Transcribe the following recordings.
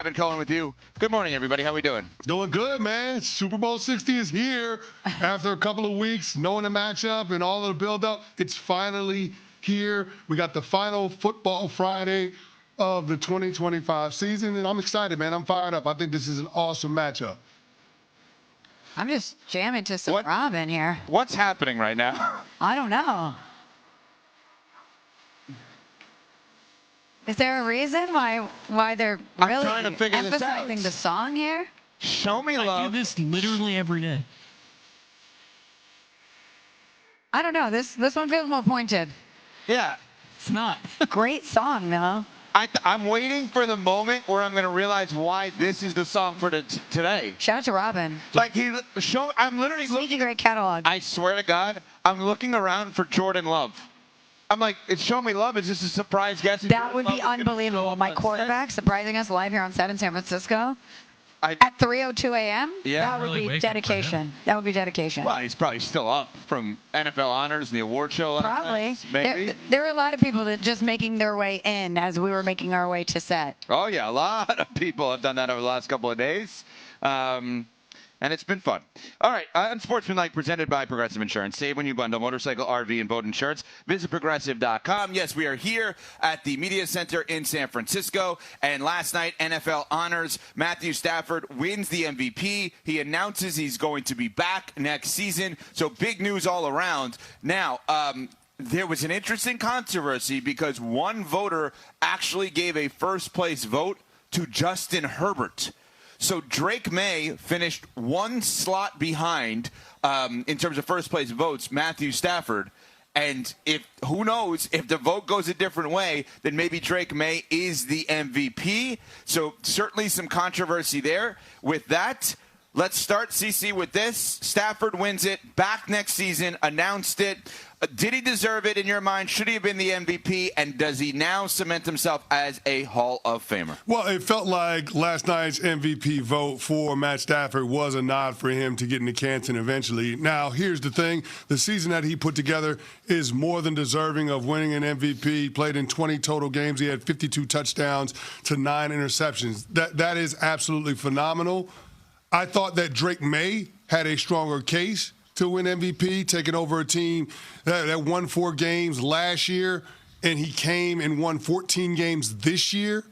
I've been calling with you. Good morning, everybody. How we doing? Doing good, man. Super Bowl 60 is here. After a couple of weeks, knowing the matchup and all of the build-up, it's finally here. We got the final Football Friday of the 2025 season, and I'm excited, man. I'm fired up. I think this is an awesome matchup. I'm just jamming to some Robin here. What's happening right now? I don't know. Is there a reason why they're really trying to figure this out. emphasizing the song here? Show me I do love. this literally every day. I don't know. This one feels more pointed. Yeah. It's not. Great song, though. I'm waiting for the moment where I'm going to realize why this is the song for today. Shout out to Robin. Like I'm literally Such a looking. great catalog. I swear to God, I'm looking around for Jordan Love. I'm like, it's Show Me Love. It's just a surprise guess. That would be unbelievable. My quarterback surprising us live here on set in San Francisco at 3:02 a.m. Yeah. That would Early be wake up for dedication. him. That would be dedication. Well, he's probably still up from NFL honors and the award show. last Probably. night, maybe. There were a lot of people that just making their way in as we were making our way to set. Oh, yeah. A lot of people have done that over the last couple of days. And it's been fun. All right. Unsportsmanlike presented by Progressive Insurance. Save when you bundle motorcycle, RV, and boat insurance. Visit progressive.com. Yes, we are here at the Media Center in San Francisco. And last night, NFL honors. Matthew Stafford wins the MVP. He announces he's going to be back next season. So big news all around. Now, there was an interesting controversy because one voter actually gave a first-place vote to Justin Herbert. So Drake Maye finished one slot behind in terms of first-place votes, Matthew Stafford. And who knows, if the vote goes a different way, then maybe Drake Maye is the MVP. So certainly some controversy there. With that, let's start, CC, with this. Stafford wins it, back next season, announced it. Did he deserve it in your mind? Should he have been the MVP? And does he now cement himself as a Hall of Famer? Well, it felt like last night's MVP vote for Matt Stafford was a nod for him to get into Canton eventually. Now, here's the thing. The season that he put together is more than deserving of winning an MVP. Played in 20 total games. He had 52 touchdowns to 9 interceptions. That is absolutely phenomenal. I thought that Drake Maye had a stronger case to win MVP, taking over a team that won 4 games last year, and he came and won 14 games this year.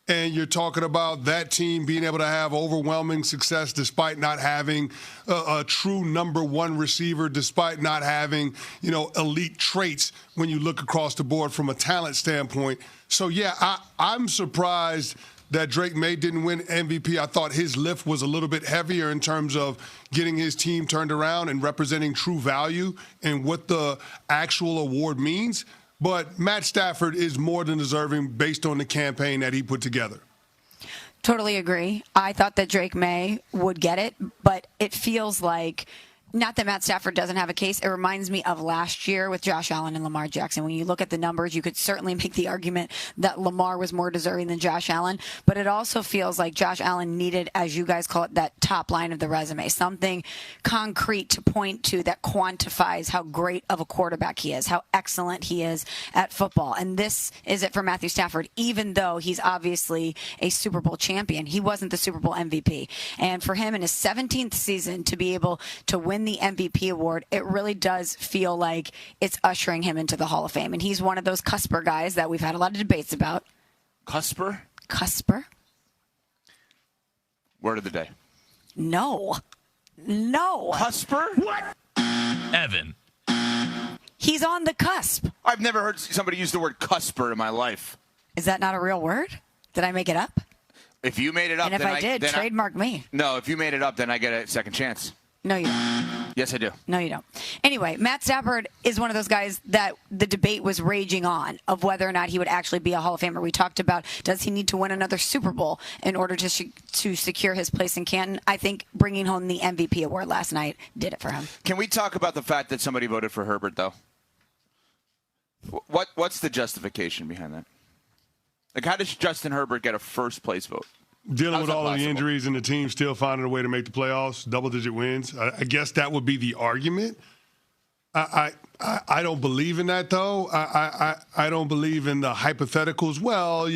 And you're talking about that team being able to have overwhelming success despite not having a true number one receiver, despite not having, elite traits when you look across the board from a talent standpoint. So, yeah, I'm surprised that Drake Maye didn't win MVP. I thought his lift was a little bit heavier in terms of getting his team turned around and representing true value and what the actual award means. But Matt Stafford is more than deserving based on the campaign that he put together. Totally agree. I thought that Drake Maye would get it, but it feels like not that Matt Stafford doesn't have a case. It reminds me of last year with Josh Allen and Lamar Jackson. When you look at the numbers, you could certainly make the argument that Lamar was more deserving than Josh Allen. But it also feels like Josh Allen needed, as you guys call it, that top line of the resume, something concrete to point to that quantifies how great of a quarterback he is, how excellent he is at football. And this is it for Matthew Stafford, even though he's obviously a Super Bowl champion. He wasn't the Super Bowl MVP. And for him in his 17th season to be able to win the MVP award, it really does feel like it's ushering him into the Hall of Fame. And he's one of those cusper guys that we've had a lot of debates about. Cusper? Cusper? Word of the day. No. Cusper? What? Evan. He's on the cusp. I've never heard somebody use the word cusper in my life. Is that not a real word? Did I make it up? If you made it up, And if then I did, trademark me. No, if you made it up, then I get a second chance. No, you don't. Yes, I do. No, you don't. Anyway, Matt Stafford is one of those guys that the debate was raging on of whether or not he would actually be a Hall of Famer. We talked about, does he need to win another Super Bowl in order to secure his place in Canton? I think bringing home the MVP award last night did it for him. Can we talk about the fact that somebody voted for Herbert, though? What's the justification behind that? Like, how does Justin Herbert get a first-place vote? Dealing with all of the injuries and the team still finding a way to make the playoffs, double-digit wins. I guess that would be the argument. I don't believe in that, though. I don't believe in the hypotheticals. Well,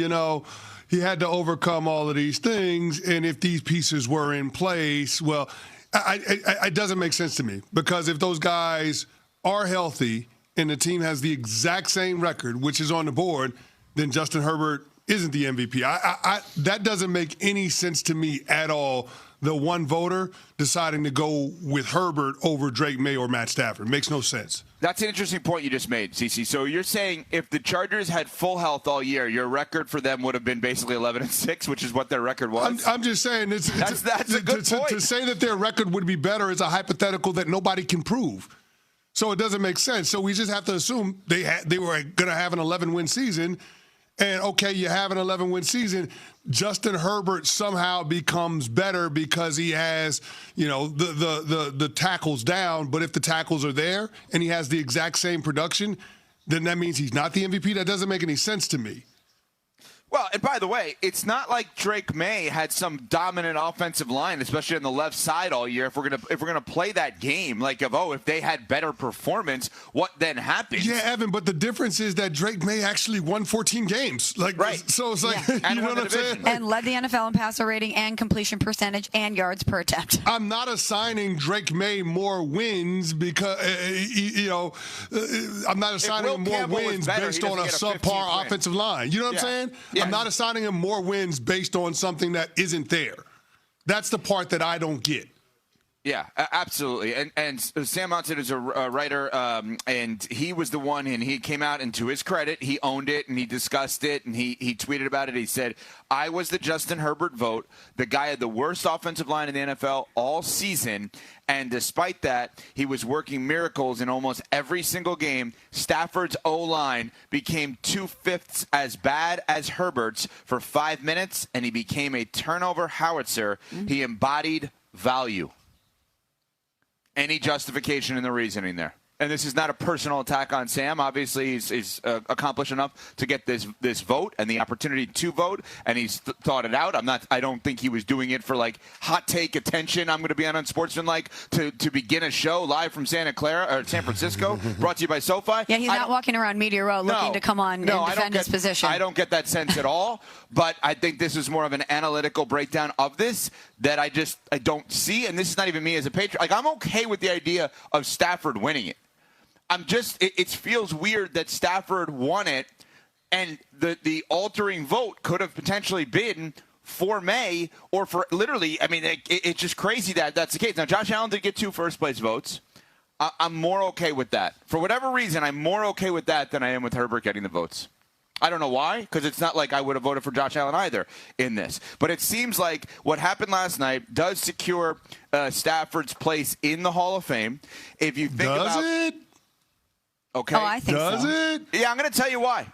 he had to overcome all of these things. And if these pieces were in place, well, it doesn't make sense to me, because if those guys are healthy and the team has the exact same record, which is on the board, then Justin Herbert isn't the MVP. That doesn't make any sense to me at all. The one voter deciding to go with Herbert over Drake Maye or Matt Stafford makes no sense. That's an interesting point you just made, CC. So you're saying if the Chargers had full health all year, your record for them would have been basically 11-6, which is what their record was? I'm just saying that's a good point. To say that their record would be better is a hypothetical that nobody can prove. So it doesn't make sense. So we just have to assume they were going to have an 11-win season. And, okay, you have an 11-win season. Justin Herbert somehow becomes better because he has, the tackles down. But if the tackles are there and he has the exact same production, then that means he's not the MVP. That doesn't make any sense to me. Well, and by the way, it's not like Drake Maye had some dominant offensive line, especially on the left side all year. If we're gonna play that game, if they had better performance, what then happens? Yeah, Evan, but the difference is that Drake Maye actually won 14 games. Right. So it's like, Yeah. you know what I'm saying? And led the NFL in passer rating and completion percentage and yards per attempt. I'm not assigning Drake Maye more wins because, I'm not assigning him more wins based on a subpar offensive line. You know what I'm saying? Yeah. I'm not assigning him more wins based on something that isn't there. That's the part that I don't get. Yeah, absolutely. And Sam Monson is a writer, and he was the one, and he came out, and to his credit, he owned it, and he discussed it, and he tweeted about it. He said, I was the Justin Herbert vote. The guy had the worst offensive line in the NFL all season, and despite that, he was working miracles in almost every single game. Stafford's O-line became 2/5 as bad as Herbert's for 5 minutes, and he became a turnover howitzer. Mm-hmm. He embodied value. Any justification in the reasoning there? And this is not a personal attack on Sam. Obviously, he's accomplished enough to get this vote and the opportunity to vote, and he's thought it out. I don't think he was doing it for hot take attention. I'm going to be on Unsportsmanlike to begin a show live from San Francisco, brought to you by SoFi. Yeah, he's not walking around Media Row looking to come on and defend his position. I don't get that sense at all. But I think this is more of an analytical breakdown of this that I don't see. And this is not even me as a Patriot. I'm okay with the idea of Stafford winning it. It feels weird that Stafford won it, and the altering vote could have potentially been for May or for literally. It's just crazy that that's the case. Now, Josh Allen did get 2 first-place votes. I'm more okay with that. For whatever reason, I'm more okay with that than I am with Herbert getting the votes. I don't know why, because it's not like I would have voted for Josh Allen either in this. But it seems like what happened last night does secure Stafford's place in the Hall of Fame. If you think Does it? Okay. Oh, I think so. Does it? Yeah, I'm going to tell you why.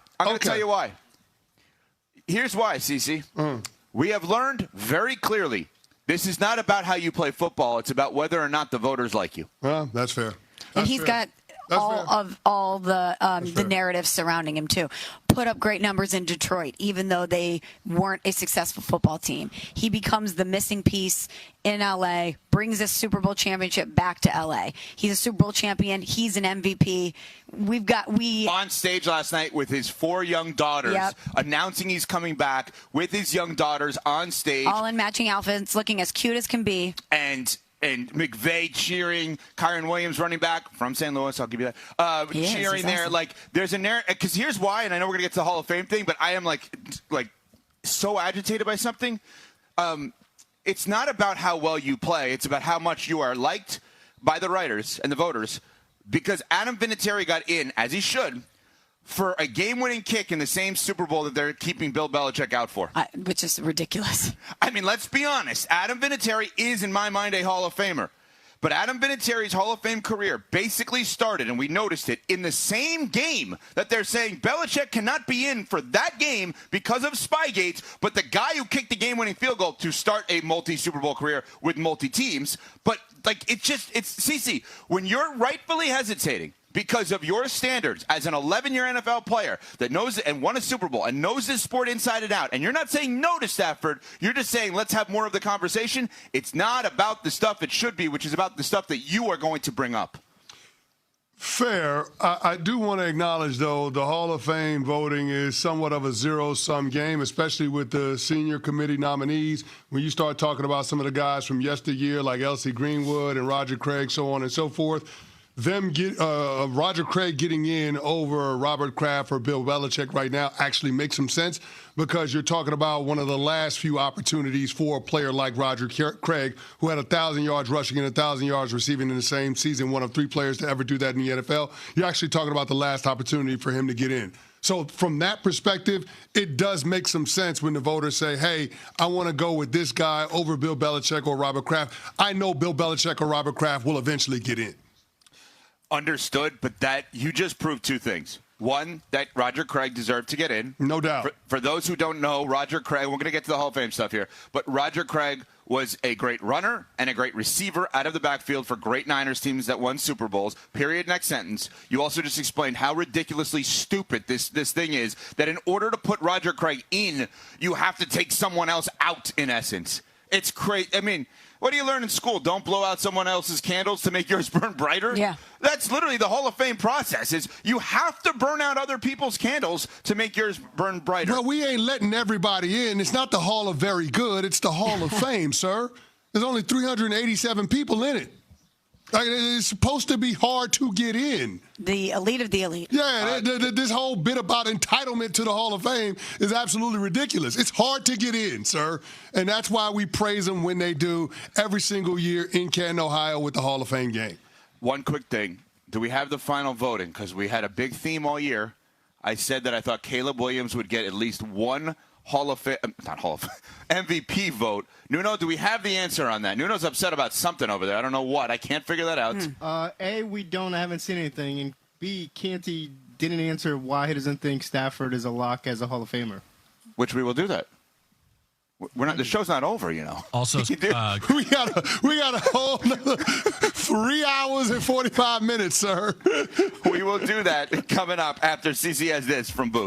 Here's why, CeCe. We have learned very clearly this is not about how you play football. It's about whether or not the voters like you. Well, that's fair. And he's got all the narratives surrounding him too. Put up great numbers in Detroit, even though they weren't a successful football team. He becomes the missing piece in LA, brings this Super Bowl championship back to LA. He's a Super Bowl champion. He's an MVP. On stage last night with his 4 young daughters, announcing he's coming back with his young daughters on stage. All in matching outfits, looking as cute as can be. And McVay cheering, Kyron Williams running back from St. Louis, I'll give you that, cheering there. Awesome. There's a narrative, because here's why, and I know we're going to get to the Hall of Fame thing, but I am so agitated by something. It's not about how well you play. It's about how much you are liked by the writers and the voters, because Adam Vinatieri got in, as he should, for a game-winning kick in the same Super Bowl that they're keeping Bill Belichick out for. Which is ridiculous. Let's be honest. Adam Vinatieri is, in my mind, a Hall of Famer. But Adam Vinatieri's Hall of Fame career basically started, and we noticed it, in the same game that they're saying Belichick cannot be in for that game because of Spygate, but the guy who kicked the game-winning field goal to start a multi-Super Bowl career with multi-teams. But, it's CeCe, when you're rightfully hesitating because of your standards as an 11-year NFL player that knows and won a Super Bowl and knows this sport inside and out, and you're not saying no to Stafford, you're just saying let's have more of the conversation. It's not about the stuff it should be, which is about the stuff that you are going to bring up. Fair. I do want to acknowledge, though, the Hall of Fame voting is somewhat of a zero-sum game, especially with the senior committee nominees. When you start talking about some of the guys from yesteryear, like Elsie Greenwood and Roger Craig, so on and so forth, Roger Craig getting in over Robert Kraft or Bill Belichick right now actually makes some sense, because you're talking about one of the last few opportunities for a player like Roger Craig, who had 1,000 yards rushing and 1,000 yards receiving in the same season, one of 3 players to ever do that in the NFL. You're actually talking about the last opportunity for him to get in. So from that perspective, it does make some sense when the voters say, hey, I want to go with this guy over Bill Belichick or Robert Kraft. I know Bill Belichick or Robert Kraft will eventually get in. Understood, but that you just proved 2 things. One, that Roger Craig deserved to get in. No doubt. For those who don't know, Roger Craig, we're going to get to the Hall of Fame stuff here, but Roger Craig was a great runner and a great receiver out of the backfield for great Niners teams that won Super Bowls. Period. Next sentence. You also just explained how ridiculously stupid this thing is, that in order to put Roger Craig in, you have to take someone else out, in essence. It's crazy. I mean, what do you learn in school? Don't blow out someone else's candles to make yours burn brighter? Yeah. That's literally the Hall of Fame process, is you have to burn out other people's candles to make yours burn brighter. Well, we ain't letting everybody in. It's not the Hall of Very Good. It's the Hall of Fame, sir. There's only 387 people in it. Like, it's supposed to be hard to get in. The elite of the elite. Yeah, this whole bit about entitlement to the Hall of Fame is absolutely ridiculous. It's hard to get in, sir. And that's why we praise them when they do every single year in Canton, Ohio with the Hall of Fame game. One quick thing. Do we have the final voting? Because we had a big theme all year. I said that I thought Caleb Williams would get at least one MVP vote. Nuno, do we have the answer on that? Nuno's upset about something over there. I don't know what. I can't figure that out. A, we don't. I haven't seen anything. And B, Canty didn't answer why he doesn't think Stafford is a lock as a Hall of Famer. Which we will do that. We're not. The show's not over, you know. Also, we got a whole 3 hours and 45 minutes, sir. We will do that coming up after CC has this from Booth.